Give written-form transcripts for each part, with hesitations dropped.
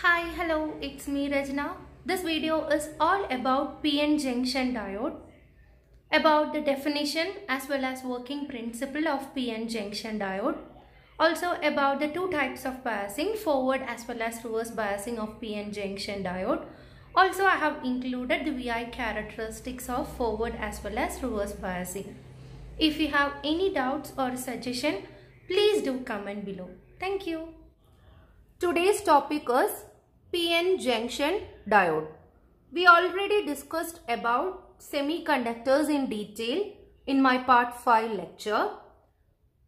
Hi, hello, it's me Rajna. This video is all about PN junction diode, about the definition as well as working principle of PN junction diode, also about the two types of biasing, forward as well as reverse biasing of PN junction diode. Also, I have included the VI characteristics of forward as well as reverse biasing. If you have any doubts or suggestion, please do comment below. Thank you. Today's topic is PN junction diode. We already discussed about semiconductors in detail in my part 5 lecture.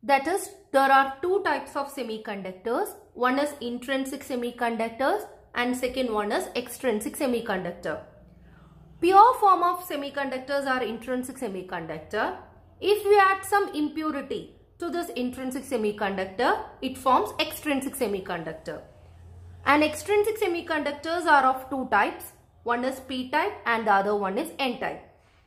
That is, there are two types of semiconductors. One is intrinsic semiconductors and second one is extrinsic semiconductor. Pure form of semiconductors are intrinsic semiconductor. If we add some impurity to this intrinsic semiconductor, it forms extrinsic semiconductor. And extrinsic semiconductors are of two types. One is p-type and the other one is n-type.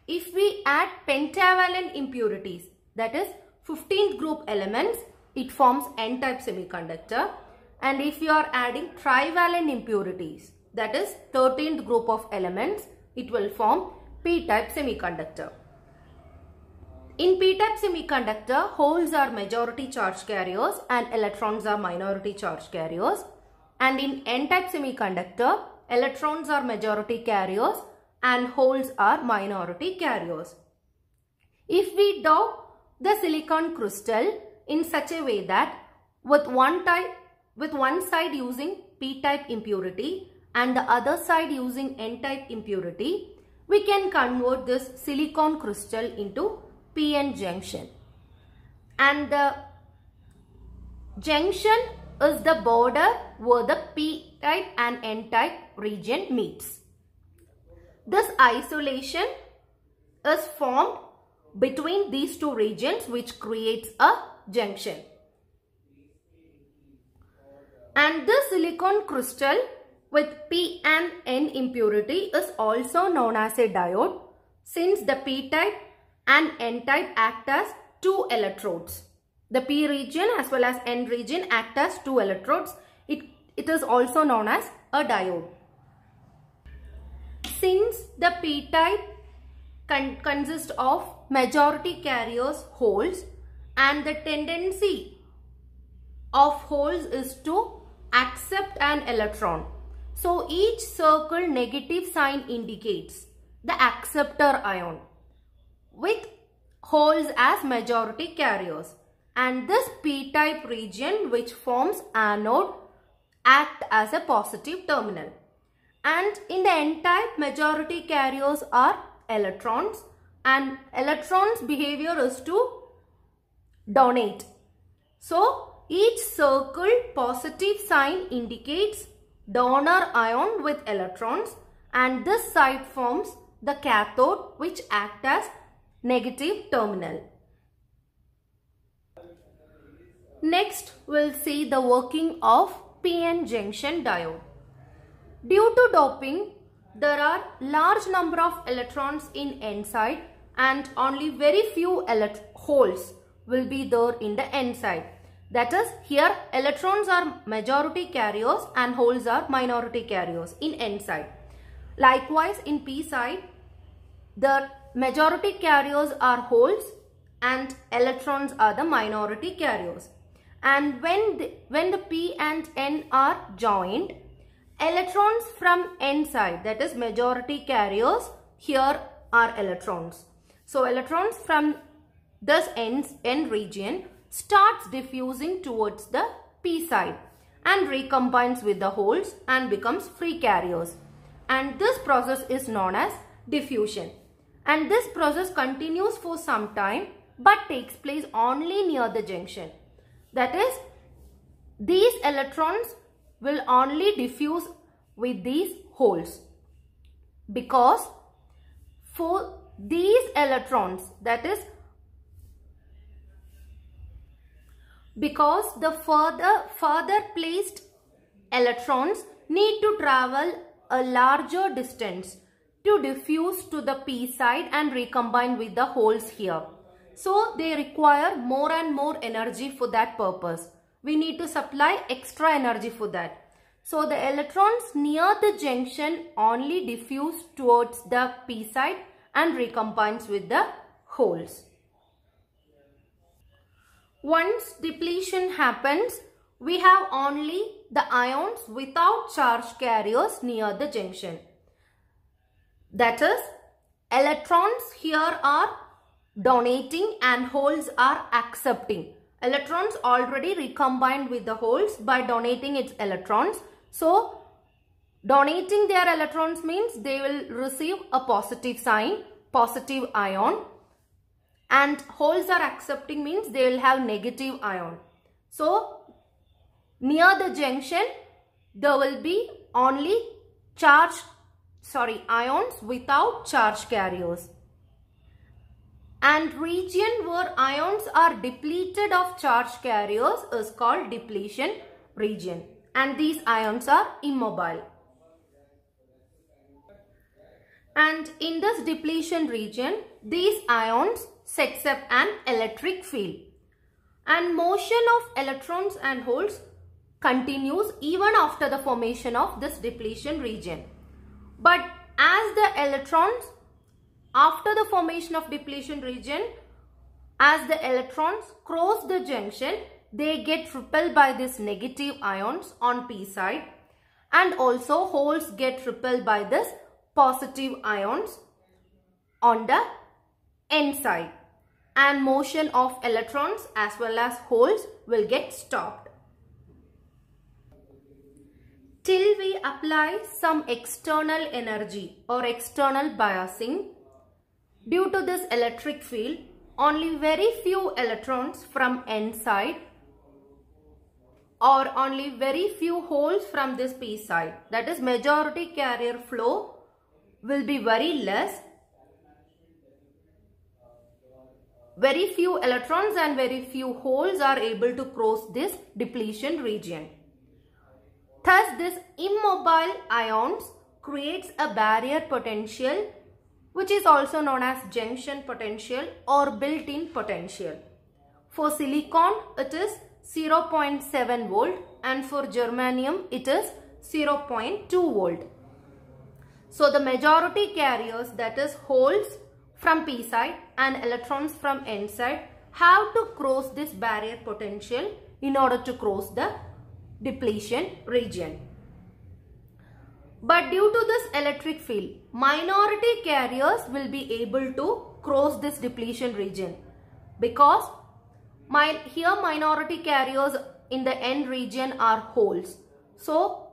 If we add pentavalent impurities, that is 15th group elements, it forms n-type semiconductor. And if you are adding trivalent impurities, that is 13th group of elements, it will form p-type semiconductor. In p-type semiconductor, holes are majority charge carriers and electrons are minority charge carriers. And in n-type semiconductor, electrons are majority carriers and holes are minority carriers. If we dope the silicon crystal in such a way that with one side using p-type impurity and the other side using n-type impurity, we can convert this silicon crystal into PN junction. And the junction is the border where the p-type and n-type region meets. This isolation is formed between these two regions, which creates a junction. And this silicon crystal with p and n impurity is also known as a diode, since the p-type and n-type act as two electrodes. The p region as well as n region act as two electrodes. It is also known as a diode. Since the p-type consists of majority carriers, holes, and the tendency of holes is to accept an electron. So each circle negative sign indicates the acceptor ion with holes as majority carriers. And this p-type region, which forms anode, act as a positive terminal. And in the n-type, majority carriers are electrons, and electrons' behavior is to donate. So each circle positive sign indicates donor ion with electrons, and this side forms the cathode, which act as negative terminal. Next, we'll see the working of PN junction diode. Due to doping, there are large number of electrons in n side and only very few holes will be there in the n side. That is, here electrons are majority carriers and holes are minority carriers in n side. Likewise, in p side, the majority carriers are holes and electrons are the minority carriers. And when the p and n are joined, electrons from n side, that is majority carriers, here are electrons. So electrons from this n region starts diffusing towards the p side and recombines with the holes and becomes free carriers. And this process is known as diffusion. And this process continues for some time but takes place only near the junction. That is, these electrons will only diffuse with these holes, because for these electrons, that is, because the further placed electrons need to travel a larger distance to diffuse to the p side and recombine with the holes here. So they require more and more energy for that purpose. We need to supply extra energy for that. So the electrons near the junction only diffuse towards the p side and recombines with the holes. Once depletion happens, we have only the ions without charge carriers near the junction. That is, electrons here are donating and holes are accepting. Electrons already recombined with the holes by donating its electrons. So, donating their electrons means they will receive a positive sign, positive ion. And holes are accepting means they will have negative ion. So, near the junction, there will be only ions without charge carriers. And region where ions are depleted of charge carriers is called depletion region. And these ions are immobile. And in this depletion region, these ions sets up an electric field. And motion of electrons and holes continues even after the formation of this depletion region. But as the electrons, after the formation of depletion region, as the electrons cross the junction, they get repelled by these negative ions on p side, and also holes get repelled by this positive ions on the n side, and motion of electrons as well as holes will get stopped. Till we apply some external energy or external biasing, due to this electric field, only very few electrons from n side or only very few holes from this p side, that is majority carrier flow will be very less. Very few electrons and very few holes are able to cross this depletion region. Thus, this immobile ions creates a barrier potential, which is also known as junction potential or built-in potential. For silicon, it is 0.7 volt, and for germanium, it is 0.2 volt. So, the majority carriers, that is holes from p side and electrons from n side, have to cross this barrier potential in order to cross the depletion region. But due to this electric field, minority carriers will be able to cross this depletion region, because here minority carriers in the n region are holes. So,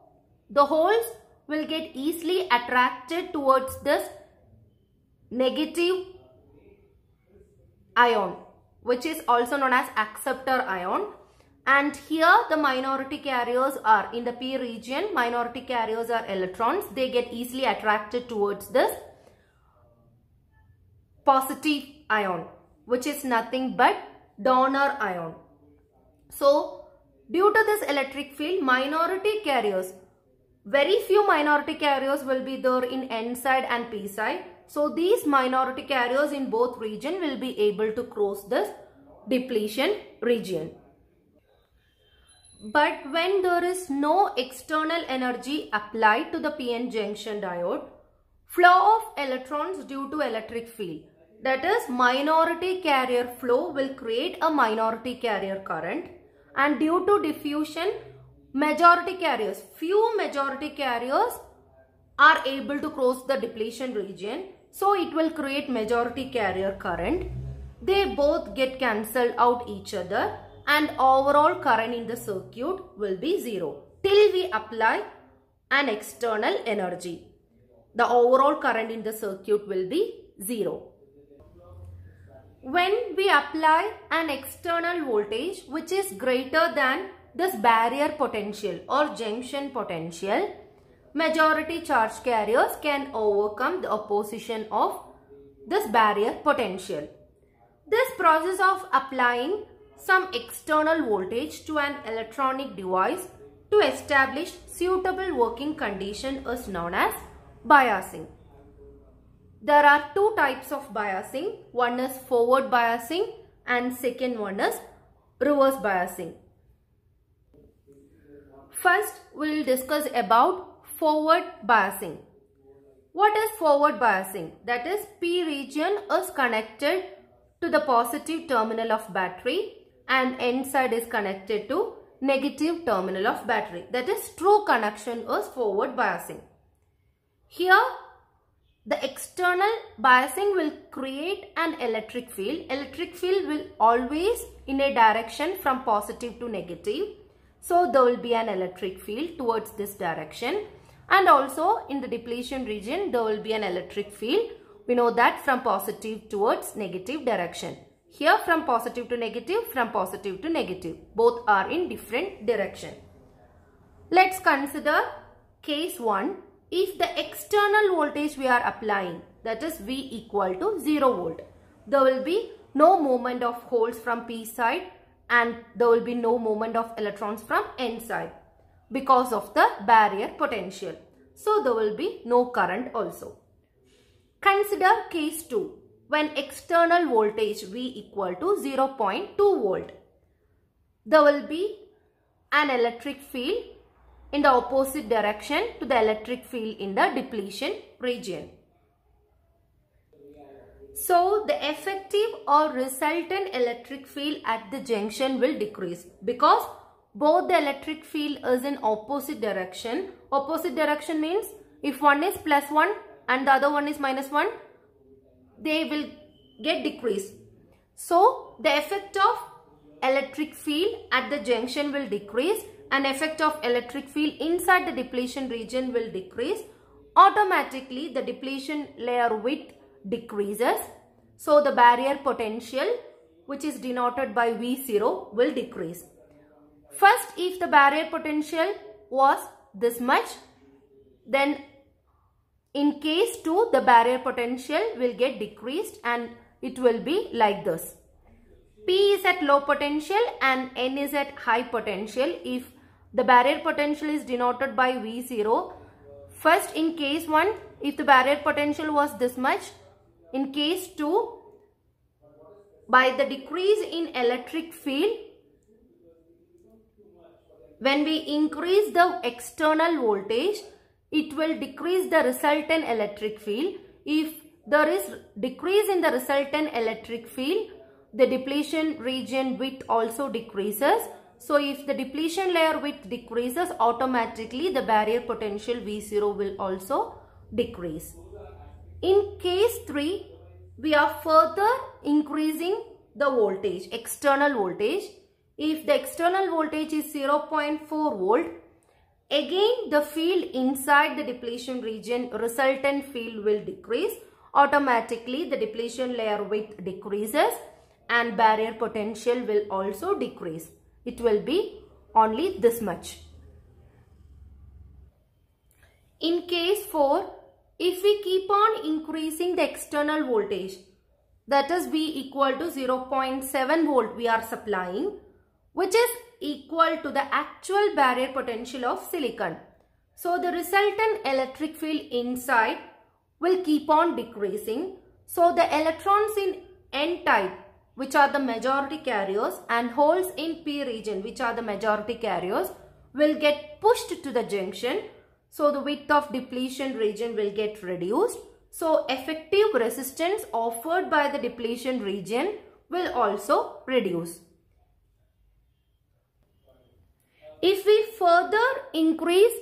the holes will get easily attracted towards this negative ion, which is also known as acceptor ion. And here the minority carriers are in the p region, minority carriers are electrons. They get easily attracted towards this positive ion, which is nothing but donor ion. So, due to this electric field, minority carriers, very few minority carriers will be there in n side and p side. So, these minority carriers in both region will be able to cross this depletion region. But when there is no external energy applied to the PN junction diode, flow of electrons due to electric field, that is minority carrier flow, will create a minority carrier current, and due to diffusion, majority carriers, few majority carriers are able to cross the depletion region. So it will create majority carrier current. They both get cancelled out each other, and overall current in the circuit will be zero till we apply an external energy. The overall current in the circuit will be zero. When we apply an external voltage which is greater than this barrier potential or junction potential, majority charge carriers can overcome the opposition of this barrier potential. This process of applying some external voltage to an electronic device to establish suitable working condition is known as biasing. There are two types of biasing. One is forward biasing and second one is reverse biasing. First, we will discuss about forward biasing. What is forward biasing? That is, P region is connected to the positive terminal of battery and N side is connected to negative terminal of battery. That is, true connection is forward biasing. Here, the external biasing will create an electric field. Electric field will always in a direction from positive to negative. So, there will be an electric field towards this direction. And also in the depletion region, there will be an electric field. We know that from positive towards negative direction. Here from positive to negative, from positive to negative. Both are in different direction. Let's consider case 1. If the external voltage we are applying, that is V equal to 0 volt, there will be no movement of holes from P side and there will be no movement of electrons from N side because of the barrier potential. So, there will be no current also. Consider case 2, when external voltage V equal to 0.2 volt. There will be an electric field in the opposite direction to the electric field in the depletion region. So, the effective or resultant electric field at the junction will decrease because both the electric field is in opposite direction. Opposite direction means if one is +1 and the other one is -1, they will get decreased. So, the effect of electric field at the junction will decrease and effect of electric field inside the depletion region will decrease. Automatically, the depletion layer width decreases. So, the barrier potential, which is denoted by V0, will decrease. First, if the barrier potential was this much, then in case 2, the barrier potential will get decreased and it will be like this. P is at low potential and N is at high potential. If the barrier potential is denoted by V0, first in case 1, if the barrier potential was this much, in case 2, by the decrease in electric field, when we increase the external voltage, it will decrease the resultant electric field. If there is decrease in the resultant electric field, the depletion region width also decreases. So, if the depletion layer width decreases, automatically the barrier potential V0 will also decrease. In case 3, we are further increasing the voltage, external voltage. If the external voltage is 0.4 volt, again the field inside the depletion region, resultant field will decrease. Automatically the depletion layer width decreases and barrier potential will also decrease. It will be only this much. In case 4, if we keep on increasing the external voltage, that is V equal to 0.7 volt we are supplying, which is equal to the actual barrier potential of silicon. So, the resultant electric field inside will keep on decreasing. So, the electrons in N type, which are the majority carriers, and holes in P region, which are the majority carriers, will get pushed to the junction. So, the width of depletion region will get reduced. So, effective resistance offered by the depletion region will also reduce. If we further increase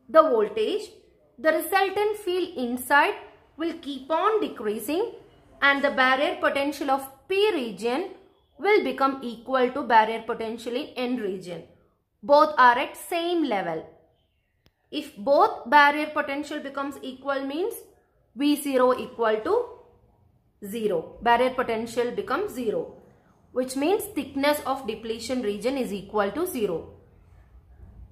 the voltage, the resultant field inside will keep on decreasing and the barrier potential of P region will become equal to barrier potential in N region. Both are at same level. If both barrier potential becomes equal means V0 equal to 0. Barrier potential becomes 0, which means thickness of depletion region is equal to 0.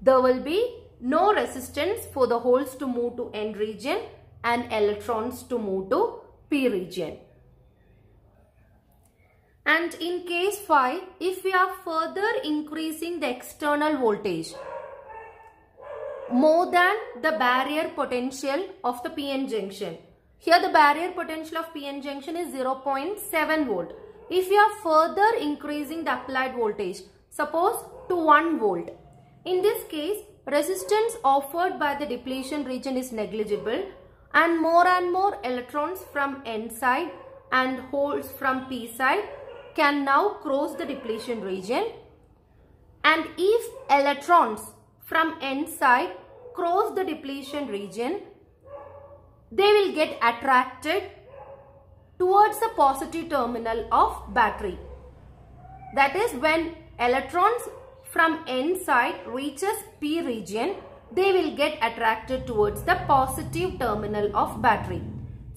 There will be no resistance for the holes to move to N region and electrons to move to P region. And in case 5, if we are further increasing the external voltage more than the barrier potential of the PN junction. Here the barrier potential of PN junction is 0.7 volt. If we are further increasing the applied voltage, suppose to 1 volt. In this case, resistance offered by the depletion region is negligible and more electrons from N side and holes from P side can now cross the depletion region. And if electrons from N side cross the depletion region, they will get attracted towards the positive terminal of battery. That is, when electrons from N side reaches P region, they will get attracted towards the positive terminal of battery.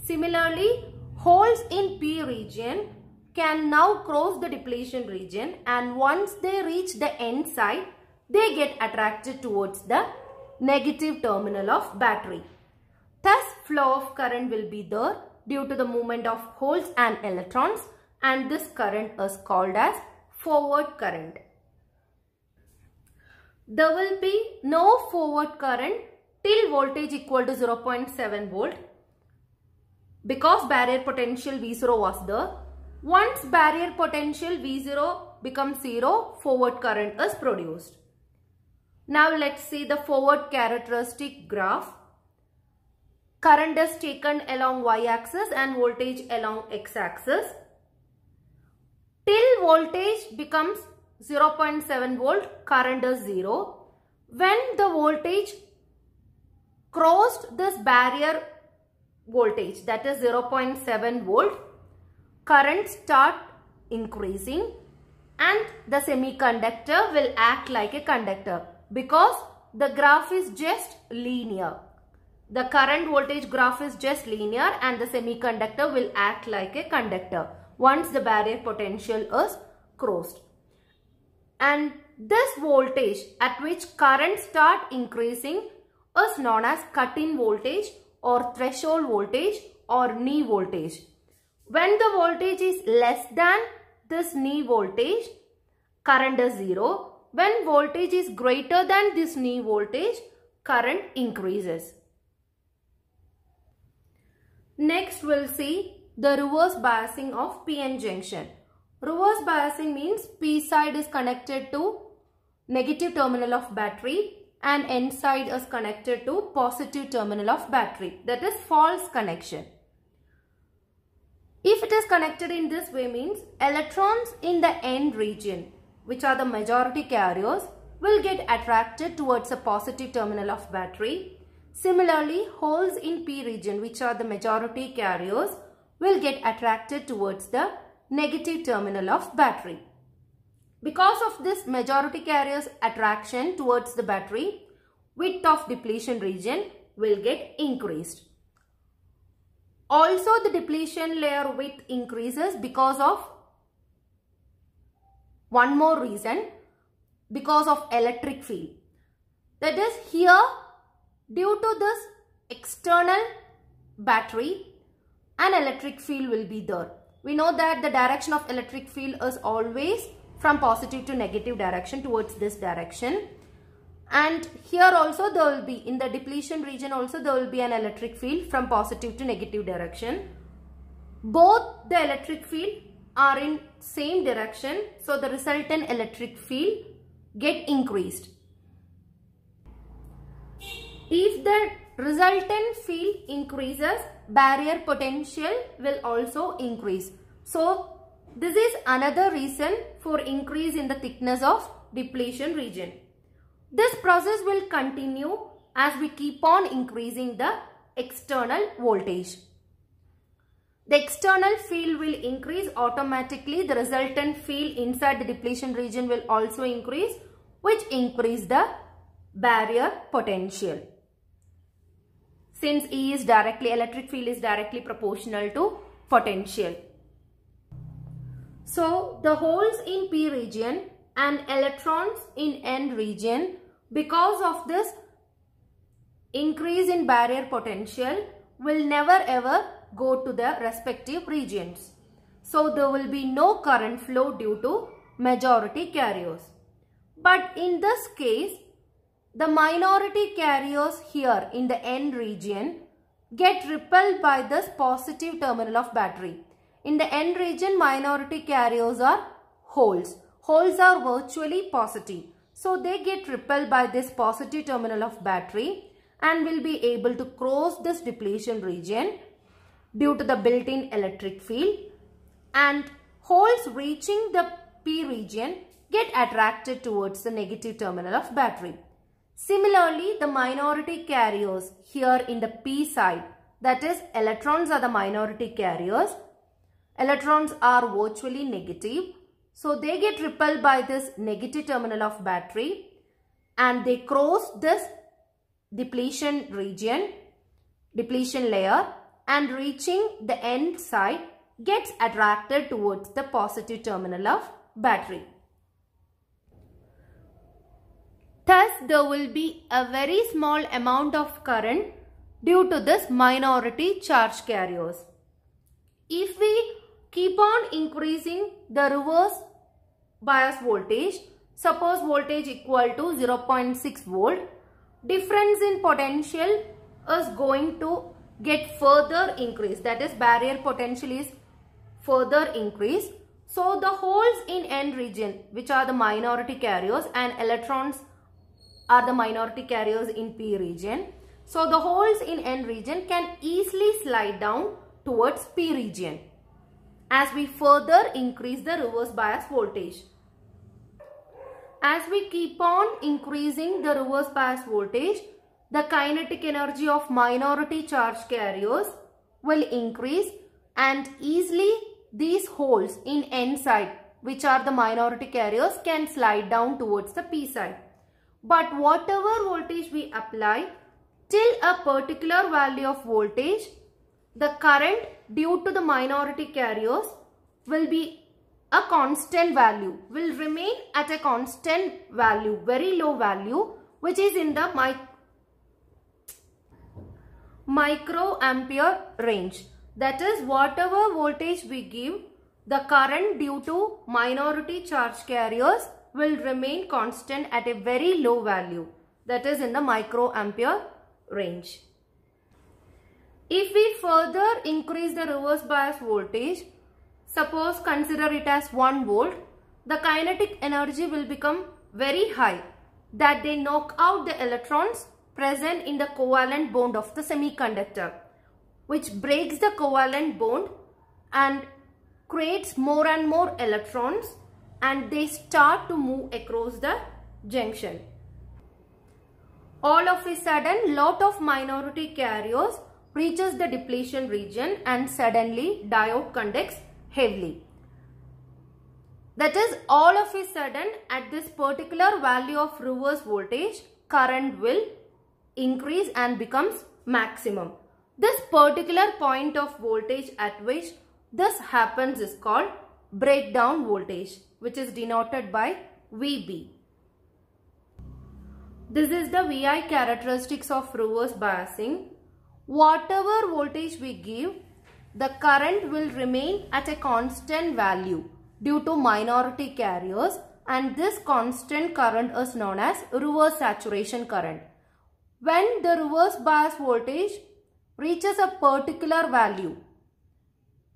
Similarly, holes in P region can now cross the depletion region, and once they reach the N side, they get attracted towards the negative terminal of battery. Thus, flow of current will be there due to the movement of holes and electrons, and this current is called as forward current. There will be no forward current till voltage equal to 0.7 volt because barrier potential V0 was there. Once barrier potential V0 becomes 0, forward current is produced. Now let's see the forward characteristic graph. Current is taken along y-axis and voltage along x-axis. Till voltage becomes 0.7 volt, current is 0. When the voltage crossed this barrier voltage, that is 0.7 volt, current start increasing and the semiconductor will act like a conductor because the graph is just linear. The current voltage graph is just linear and the semiconductor will act like a conductor once the barrier potential is crossed. And this voltage at which current start increasing is known as cut-in voltage or threshold voltage or knee voltage. When the voltage is less than this knee voltage, current is 0. When voltage is greater than this knee voltage, current increases. Next, we'll see the reverse biasing of PN junction. Reverse biasing means P side is connected to negative terminal of battery and N side is connected to positive terminal of battery. That is false connection. If it is connected in this way means electrons in the N region, which are the majority carriers, will get attracted towards a positive terminal of battery. Similarly, holes in P region, which are the majority carriers, will get attracted towards the negative terminal of battery. Because of this majority carrier's attraction towards the battery, width of depletion region will get increased. Also, the depletion layer width increases because of one more reason, because of electric field. That is, here due to this external battery, an electric field will be there. We know that the direction of electric field is always from positive to negative direction towards this direction. And here also there will be, in the depletion region also there will be an electric field from positive to negative direction. Both the electric field are in same direction, so the resultant electric field get increased. If the resultant field increases, barrier potential will also increase. So this is another reason for increase in the thickness of depletion region. This process will continue as we keep on increasing the external voltage. The external field will increase automatically. The resultant field inside the depletion region will also increase, which increase the barrier potential. Since E is directly, electric field is directly proportional to potential. So the holes in P region and electrons in N region, because of this increase in barrier potential, will never ever go to the respective regions. So there will be no current flow due to majority carriers. But in this case, the minority carriers here in the N region get repelled by this positive terminal of battery. In the N region, minority carriers are holes. Holes are virtually positive. So they get repelled by this positive terminal of battery and will be able to cross this depletion region due to the built-in electric field, and holes reaching the P region get attracted towards the negative terminal of battery. Similarly, the minority carriers here in the P side, that is electrons are the minority carriers. Electrons are virtually negative. So they get repelled by this negative terminal of battery and they cross this depletion region, depletion layer, and reaching the end side gets attracted towards the positive terminal of battery. Thus, there will be a very small amount of current due to this minority charge carriers. If we keep on increasing the reverse bias voltage, suppose voltage equal to 0.6 volt, difference in potential is going to get further increased. That is, barrier potential is further increased. So the holes in N region, which are the minority carriers, and electrons are the minority carriers in P region. So the holes in N region can easily slide down towards P region as we further increase the reverse bias voltage. As we keep on increasing the reverse bias voltage, the kinetic energy of minority charge carriers will increase and easily these holes in N side, which are the minority carriers, can slide down towards the P side. But whatever voltage we apply, till a particular value of voltage, the current due to the minority carriers will be a constant value, will remain at a constant value, very low value, which is in the microampere range. That is, whatever voltage we give, the current due to minority charge carriers will remain constant at a very low value, that is in the microampere range. If we further increase the reverse bias voltage, suppose consider it as 1 volt, the kinetic energy will become very high, that they knock out the electrons present in the covalent bond of the semiconductor, which breaks the covalent bond and creates more and more electrons, and they start to move across the junction. All of a sudden, lot of minority carriers reaches the depletion region and suddenly diode conducts heavily. That is, all of a sudden at this particular value of reverse voltage, current will increase and becomes maximum. This particular point of voltage at which this happens is called breakdown voltage, which is denoted by VB. This is the VI characteristics of reverse biasing. Whatever voltage we give, the current will remain at a constant value due to minority carriers, and this constant current is known as reverse saturation current. When the reverse bias voltage reaches a particular value,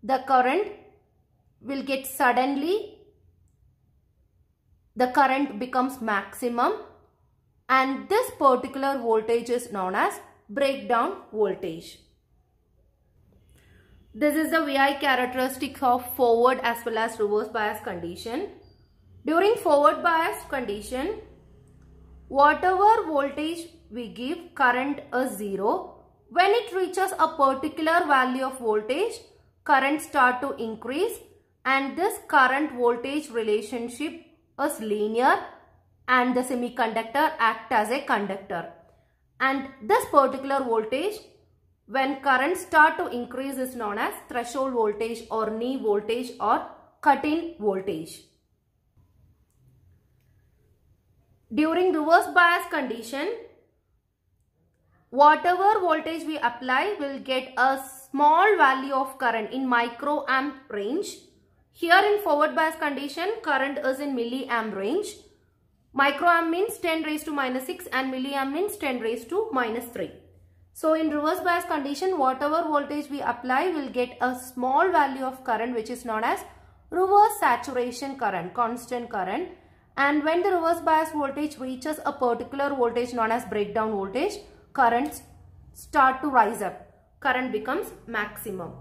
the current will get suddenly, the current becomes maximum, and this particular voltage is known as breakdown voltage. This is the VI characteristics of forward as well as reverse bias condition. During forward bias condition, whatever voltage we give, current is 0. When it reaches a particular value of voltage, current start to increase, and this current voltage relationship is linear and the semiconductor acts as a conductor. And this particular voltage, when current start to increase, is known as threshold voltage or knee voltage or cut-in voltage. During reverse bias condition, whatever voltage we apply will get a small value of current in microamp range. Here in forward bias condition, current is in milliamp range. Microamp means 10 raised to minus 6 and milliamp means 10 raised to minus 3. So in reverse bias condition, whatever voltage we apply will get a small value of current, which is known as reverse saturation current, constant current, And when the reverse bias voltage reaches a particular voltage known as breakdown voltage, currents start to rise up. Current becomes maximum.